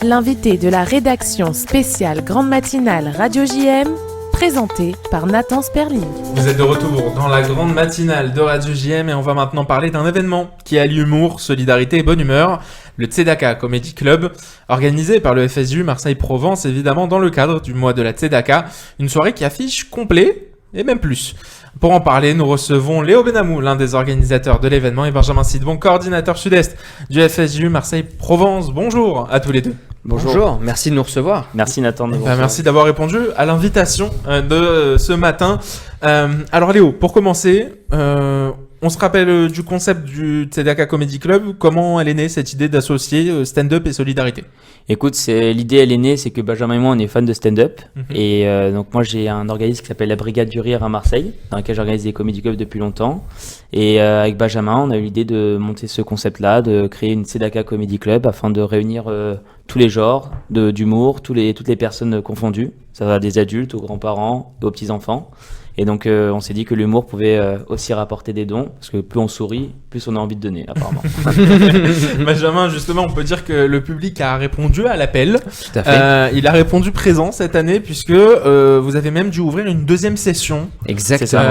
L'invité de la rédaction spéciale Grande Matinale Radio JM, présenté par Nathan Sperling. Vous êtes de retour dans la Grande Matinale de Radio JM et on va maintenant parler d'un événement qui allie humour, solidarité et bonne humeur, le Tzedaka Comedy Club, organisé par le FSJU Marseille-Provence, évidemment dans le cadre du mois de la Tzedaka, une soirée qui affiche complet et même plus. Pour en parler, nous recevons Léo Benamou, l'un des organisateurs de l'événement, et Benjamin Sidbon, coordinateur sud-est du FSJU Marseille-Provence. Bonjour à tous les deux. Bonjour, merci de nous recevoir. Merci Nathan. Merci d'avoir répondu à l'invitation de ce matin. Alors Léo, pour commencer, on se rappelle du concept du Tzedaka Comedy Club. Comment elle est née cette idée d'associer stand-up et solidarité ? Écoute, l'idée elle est née, c'est que Benjamin et moi on est fans de stand-up. Et donc moi j'ai un organisme qui s'appelle la Brigade du Rire à Marseille, dans lequel j'organise des comedy clubs depuis longtemps. Et avec Benjamin, on a eu l'idée de monter ce concept-là, de créer une Tzedaka Comedy Club afin de réunir tous les genres d'humour, toutes les personnes confondues. Ça va des adultes aux grands-parents, aux petits-enfants. Et donc on s'est dit que l'humour pouvait aussi rapporter des dons, parce que plus on sourit, plus on a envie de donner, apparemment. Benjamin, justement, on peut dire que le public a répondu à l'appel. Tout à fait. Il a répondu présent cette année, puisque vous avez même dû ouvrir une deuxième session. Exactement.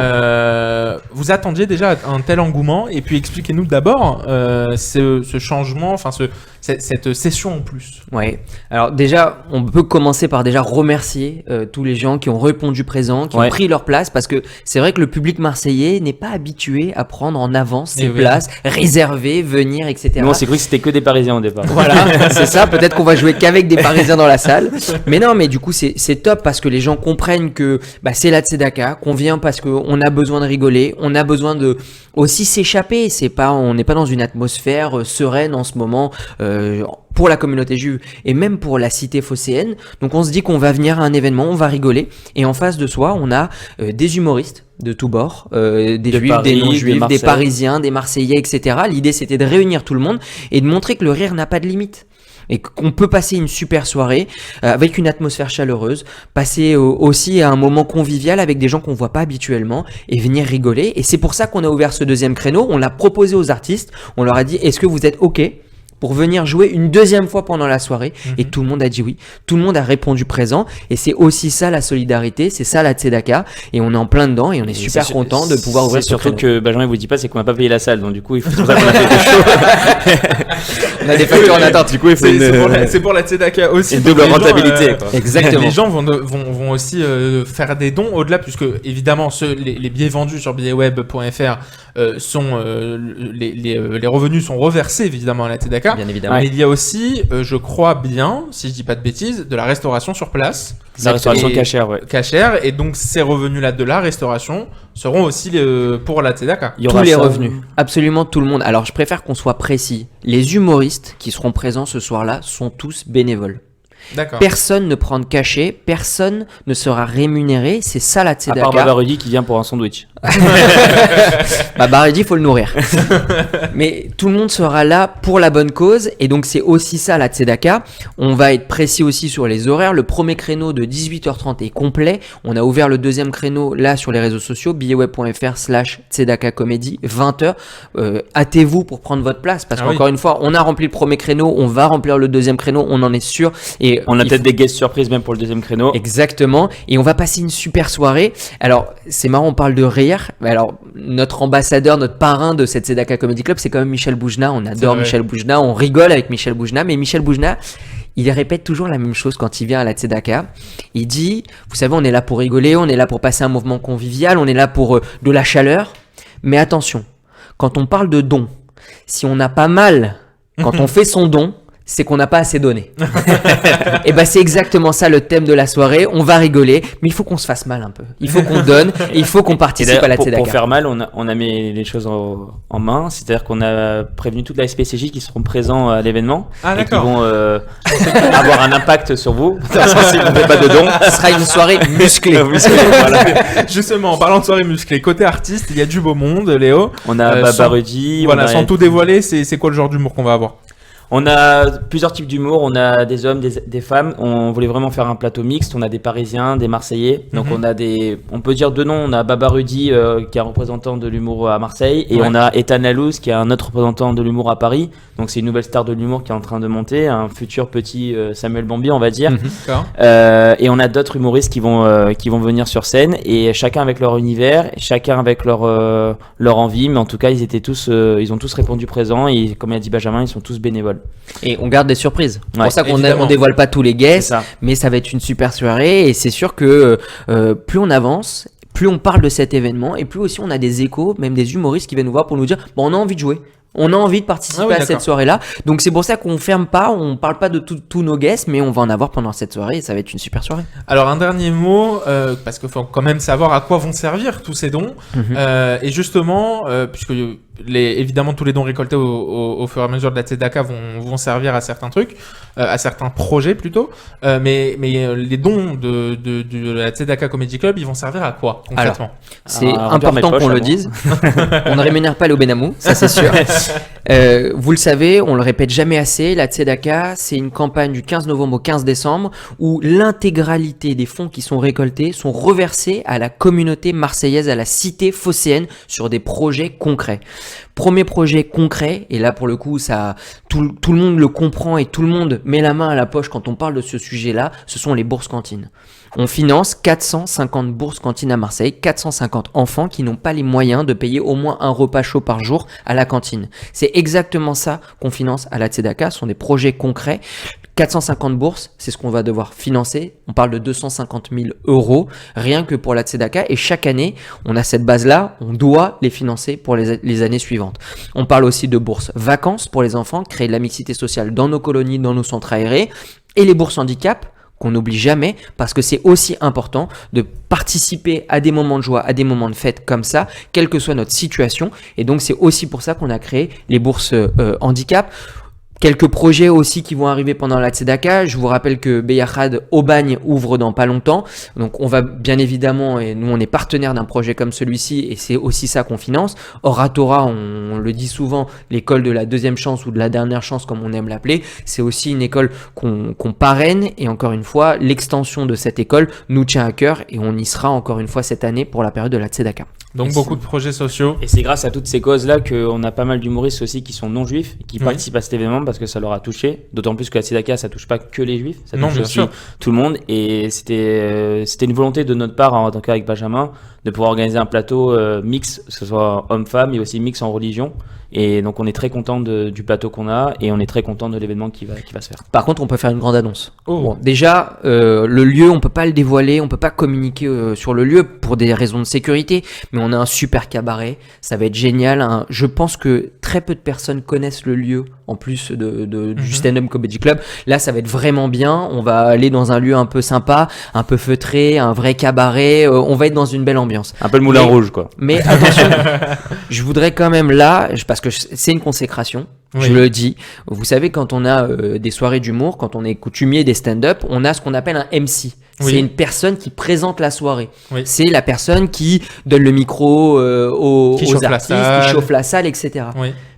Vous attendiez déjà un tel engouement, et puis expliquez-nous d'abord ce changement, enfin cette session en plus. Ouais. Alors déjà, on peut commencer par déjà remercier tous les gens qui ont répondu présent, qui ont pris leur place, parce que c'est vrai que le public marseillais n'est pas habitué à prendre en avance ses places, réserver, venir, etc. Nous on s'est cru que c'était que des Parisiens au départ. Voilà, c'est ça. Peut-être qu'on va jouer qu'avec des Parisiens dans la salle. Mais non, mais du coup c'est top parce que les gens comprennent que c'est la Tzedaka, qu'on vient parce qu'on a besoin de rigoler, on a besoin de aussi s'échapper. On n'est pas dans une atmosphère sereine en ce moment. Pour la communauté juive et même pour la cité phocéenne. Donc on se dit qu'on va venir à un événement, on va rigoler, et en face de soi on a des humoristes de tous bords, des juifs, Paris, des non-juifs, des Parisiens, des Marseillais, etc. L'idée c'était de réunir tout le monde et de montrer que le rire n'a pas de limite. Et qu'on peut passer une super soirée avec une atmosphère chaleureuse, passer aussi à un moment convivial avec des gens qu'on voit pas habituellement et venir rigoler. Et c'est pour ça qu'on a ouvert ce deuxième créneau. On l'a proposé aux artistes, on leur a dit est-ce que vous êtes OK pour venir jouer une deuxième fois pendant la soirée, et tout le monde a dit oui, tout le monde a répondu présent, et c'est aussi ça la solidarité, c'est ça la Tzedaka, et on est en plein dedans, et on est super content de pouvoir ouvrir ce créneau. Surtout que Benjamin vous dit pas, c'est qu'on n'a pas payé la salle, donc du coup il faut ça qu'on a fait des shows. On a des factures en attente, du coup il faut c'est pour la Tzedaka aussi, une double rentabilité. Exactement. Les gens vont aussi faire des dons au-delà, puisque évidemment les billets vendus sur billetweb.fr sont les revenus sont reversés évidemment à la Tzedaka. Bien évidemment. Mais il y a aussi, je crois bien, si je dis pas de bêtises, de la restauration sur place. La restauration cachère, ouais. Cachère, et donc ces revenus-là de la restauration seront aussi pour la Tzedaka. Tous les revenus, absolument tout le monde. Alors je préfère qu'on soit précis. Les humoristes qui seront présents ce soir-là sont tous bénévoles. D'accord. Personne ne prend de cachet, personne ne sera rémunéré, c'est ça la Tzedaka. À part Babarudi qui vient pour un sandwich. Babarudi, il faut le nourrir. Mais tout le monde sera là pour la bonne cause, et donc c'est aussi ça la Tzedaka. On va être précis aussi sur les horaires. Le premier créneau de 18h30 est complet. On a ouvert le deuxième créneau là sur les réseaux sociaux, billetweb.fr/Tzedaka Comedy, 20h. Hâtez-vous pour prendre votre place, parce qu'encore une fois, on a rempli le premier créneau, on va remplir le deuxième créneau, on en est sûr. Et on a peut-être des guests surprises même pour le deuxième créneau. Exactement. Et on va passer une super soirée. Alors, c'est marrant, on parle de rire. Alors, notre ambassadeur, notre parrain de cette Tzedaka Comedy Club, c'est quand même Michel Boujna. On adore Michel Boujna. On rigole avec Michel Boujna. Mais Michel Boujna, il répète toujours la même chose quand il vient à la Tzedaka. Il dit, vous savez, on est là pour rigoler, on est là pour passer un moment convivial, on est là pour de la chaleur. Mais attention, quand on parle de don, si on n'a pas mal, quand on fait son don, c'est qu'on n'a pas assez donné. Et c'est exactement ça le thème de la soirée. On va rigoler, mais il faut qu'on se fasse mal un peu. Il faut qu'on donne, et il faut qu'on participe à la Tzedaka. Pour faire mal, on a mis les choses en main. C'est-à-dire qu'on a prévenu toute la SPCJ qui seront présents à l'événement et qui vont avoir un impact sur vous. Si vous ne faites pas de dons, ce sera une soirée musclée. Voilà. Justement, en parlant de soirée musclée, côté artiste, il y a du beau monde, Léo. On a Babarudi. Voilà, sans tout dévoiler, c'est quoi le genre d'humour qu'on va avoir ? On a plusieurs types d'humour, on a des hommes, des femmes. On voulait vraiment faire un plateau mixte. On a des Parisiens, des Marseillais. Donc on peut dire deux noms. On a Baba Rudy qui est un représentant de l'humour à Marseille et on a Ethan Lalouz qui est un autre représentant de l'humour à Paris. Donc c'est une nouvelle star de l'humour qui est en train de monter, un futur petit Samuel Bambi on va dire. Et on a d'autres humoristes qui vont venir sur scène et chacun avec leur univers, chacun avec leur envie. Mais en tout cas ils ont tous répondu présent et comme a dit Benjamin, ils sont tous bénévoles. Et on garde des surprises. C'est pour ça qu'on dévoile pas tous les guests, mais ça va être une super soirée et c'est sûr que plus on avance, plus on parle de cet événement et plus aussi on a des échos, même des humoristes qui viennent nous voir pour nous dire on a envie de jouer. On a envie de participer à cette soirée-là. Donc c'est pour ça qu'on ferme pas, on parle pas de tous nos guests, mais on va en avoir pendant cette soirée et ça va être une super soirée. Alors un dernier mot, parce qu'il faut quand même savoir à quoi vont servir tous ces dons. Et justement, puisque évidemment tous les dons récoltés au fur et à mesure de la Tzedaka vont servir à certains trucs, à certains projets plutôt. Mais les dons de la Tzedaka Comedy Club, ils vont servir à quoi concrètement? C'est important qu'on le dise. On ne rémunère pas le Benamou, ça c'est sûr. Vous le savez, on le répète jamais assez, la Tzedaka, c'est une campagne du 15 novembre au 15 décembre où l'intégralité des fonds qui sont récoltés sont reversés à la communauté marseillaise, à la cité phocéenne sur des projets concrets. Premier projet concret, et là pour le coup tout le monde le comprend et tout le monde met la main à la poche quand on parle de ce sujet-là, ce sont les bourses cantines. On finance 450 bourses cantines à Marseille, 450 enfants qui n'ont pas les moyens de payer au moins un repas chaud par jour à la cantine. C'est exactement ça qu'on finance à la Tzedaka, ce sont des projets concrets. 450 bourses, c'est ce qu'on va devoir financer. On parle de 250 000 € rien que pour la Tzedaka. Et chaque année, on a cette base-là, on doit les financer pour les années suivantes. On parle aussi de bourses vacances pour les enfants, créer de la mixité sociale dans nos colonies, dans nos centres aérés. Et les bourses handicap, qu'on n'oublie jamais, parce que c'est aussi important de participer à des moments de joie, à des moments de fête comme ça, quelle que soit notre situation. Et donc, c'est aussi pour ça qu'on a créé les bourses handicap. Quelques projets aussi qui vont arriver pendant la Tzedaka. Je vous rappelle que Beyachad Aubagne ouvre dans pas longtemps. Donc on va bien évidemment, et nous on est partenaire d'un projet comme celui-ci et c'est aussi ça qu'on finance. Oratora, on le dit souvent, l'école de la deuxième chance ou de la dernière chance comme on aime l'appeler, c'est aussi une école qu'on parraine et encore une fois, l'extension de cette école nous tient à cœur et on y sera encore une fois cette année pour la période de la Tzedaka. Donc beaucoup de projets sociaux. Et c'est grâce à toutes ces causes-là qu'on a pas mal d'humoristes aussi qui sont non-juifs et qui participent à cet événement parce que ça leur a touché. D'autant plus que la Tzedaka, ça touche pas que les juifs, ça touche aussi tout le monde. Et c'était une volonté de notre part, en tant qu'avec Benjamin, de pouvoir organiser un plateau mix, que ce soit homme-femme et aussi mix en religion. Et donc on est très content du plateau qu'on a et on est très content de l'événement qui va se faire. Par contre, on peut faire une grande annonce. Bon, déjà, le lieu, on peut pas le dévoiler, on peut pas communiquer sur le lieu pour des raisons de sécurité, mais on a un super cabaret, ça va être génial. Je pense que très peu de personnes connaissent le lieu en plus du Stand-Up Comedy Club. Là, ça va être vraiment bien. On va aller dans un lieu un peu sympa, un peu feutré, un vrai cabaret. On va être dans une belle ambiance. Un peu le Moulin Rouge, quoi. Mais attention, je voudrais quand même là, parce que c'est une consécration, je le dis. Vous savez, quand on a des soirées d'humour, quand on est coutumier des stand-up, on a ce qu'on appelle un MC. C'est une personne qui présente la soirée. C'est la personne qui donne le micro aux artistes, qui chauffe la salle, etc.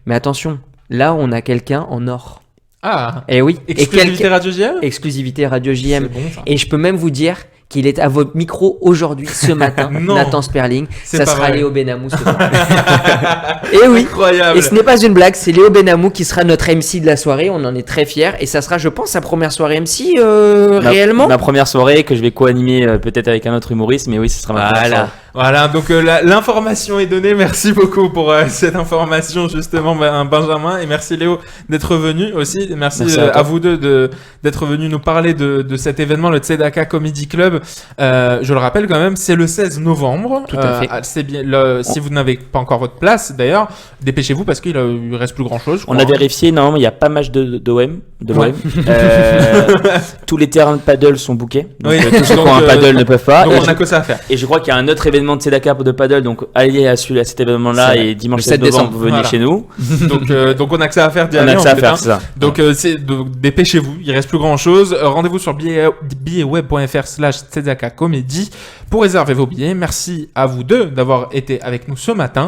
Mais attention, là, on a quelqu'un en or. Ah. Et oui. Exclusivité Radio JM. Exclusivité Radio JM. C'est bon, ça. Et je peux même vous dire qu'il est à votre micro aujourd'hui, ce matin, Nathan Sperling. Ça sera Léo Benamou ce soir. Et oui. Incroyable. Et ce n'est pas une blague, c'est Léo Benamou qui sera notre MC de la soirée. On en est très fiers. Et ça sera, je pense, sa première soirée MC réellement. Ma première soirée que je vais co-animer peut-être avec un autre humoriste, mais oui, ce sera ma première soirée. Voilà, donc l'information est donnée. Merci beaucoup pour cette information, justement, Benjamin. Et merci Léo d'être venu aussi. Merci à vous deux d'être venus nous parler de cet événement, le Tzedaka Comedy Club. Je le rappelle quand même, c'est le 16 novembre. Tout à fait. C'est bien, si vous n'avez pas encore votre place, d'ailleurs, dépêchez-vous parce qu'il ne reste plus grand-chose. On a vérifié, normalement, il n'y a pas match de l'OM. Tous les terrains de paddle sont bookés. Donc, tous ceux qui ont un paddle ne peuvent pas. Donc on n'a que ça à faire. Et je crois qu'il y a un autre événement de Tzedaka de paddle, donc allez à cet événement-là et dimanche 7 novembre, vous venez chez nous. Donc on a que ça à faire. On a que ça à faire, c'est ça. Donc dépêchez-vous, il reste plus grand-chose. Rendez-vous sur billetweb.fr/Tzedaka Comedy pour réserver vos billets. Merci à vous deux d'avoir été avec nous ce matin.